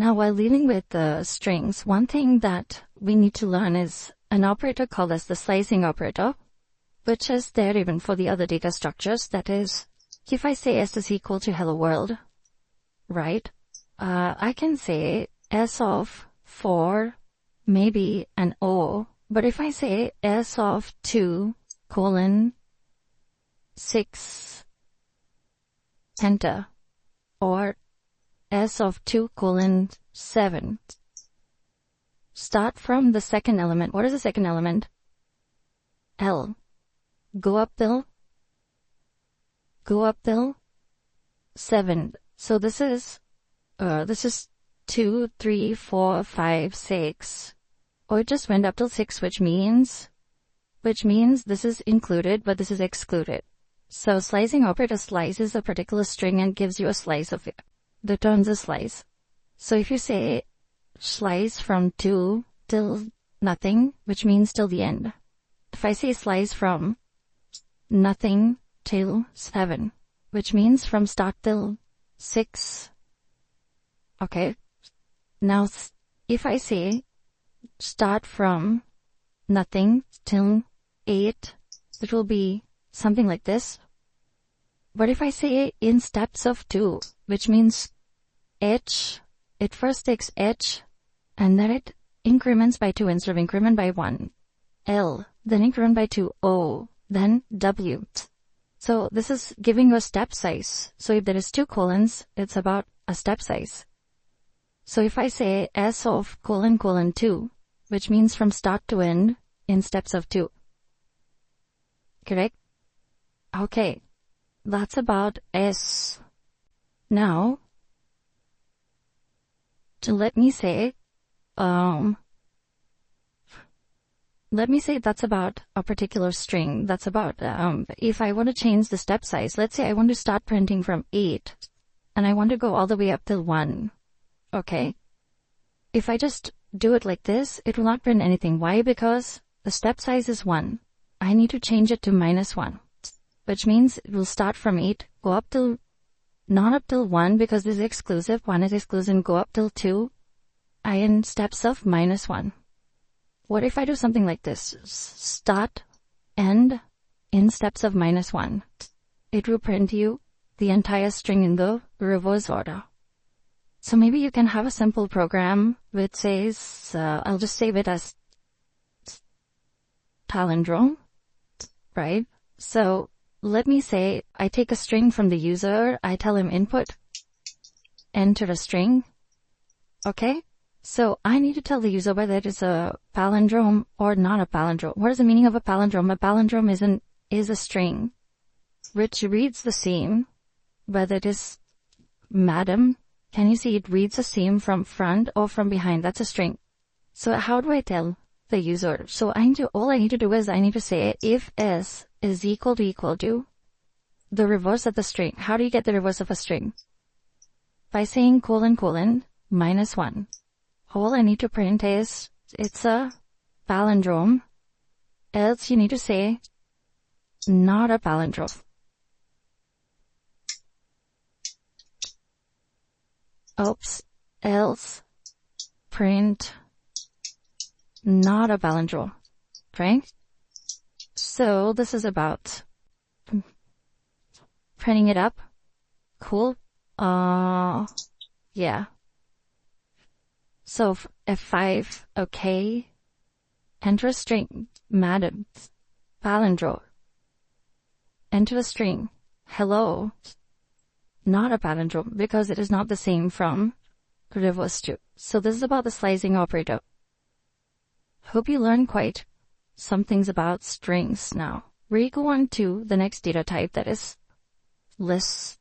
Now, while dealing with the strings, one thing that we need to learn is an operator called as the slicing operator, which is there even for the other data structures. That is, if I say s is equal to hello world, right, I can say s of 4, maybe an O, but if I say s of 2, colon, 6, enter, or s of 2, colon, 7, start from the second element. What is the second element? L. Go up till 7. So this is 2, 3, 4, 5, 6. Or it just went up till 6, which means this is included, but this is excluded. So slicing operator slices a particular string and gives you a slice of it. Returns a slice. So if you say slice from 2 till nothing, which means till the end. If I say slice from nothing till 7, which means from start till 6. Okay. Now, if I say start from nothing till 8, it will be something like this. But if I say in steps of 2, which means h, it first takes h, and then it increments by 2 instead of increment by 1. L, then increment by 2, O, then W. So this is giving you a step size. So if there is 2 colons, it's about a step size. So if I say s of colon, colon 2, which means from start to end in steps of 2. Correct? Okay. That's about s. Now, let me say that's about a particular string. That's about, if I want to change the step size, let's say I want to start printing from 8 and I want to go all the way up till 1. Okay. If I just do it like this, it will not print anything. Why? Because the step size is 1. I need to change it to -1, which means it will start from 8, go up till, not up till 1 because this is exclusive. 1 is exclusive, and go up till 2, in steps of -1. What if I do something like this? Start, end, in steps of -1. It will print you the entire string in the reverse order. So maybe you can have a simple program which says, I'll just save it as palindrome, right? So let me say I take a string from the user, I tell him input, enter a string, okay? So I need to tell the user whether it is a palindrome or not a palindrome. What is the meaning of a palindrome? A palindrome is a string which reads the same, whether it is, madam, can you see it reads the same from front or from behind? That's a string. So how do I tell the user? So all I need to do is I need to say if s is equal to the reverse of the string. How do you get the reverse of a string? By saying colon, colon, -1. All I need to print is it's a palindrome. Else you need to say not a palindrome. Oops, else print not a palindrome, right? So this is about printing it up. Cool. Yeah. So F5, okay. Enter a string, madam, palindrome. Enter a string, hello. Not a palindrome because it is not the same from reverse to. So this is about the slicing operator. Hope you learned quite some things about strings now. We go on to the next data type, that is lists.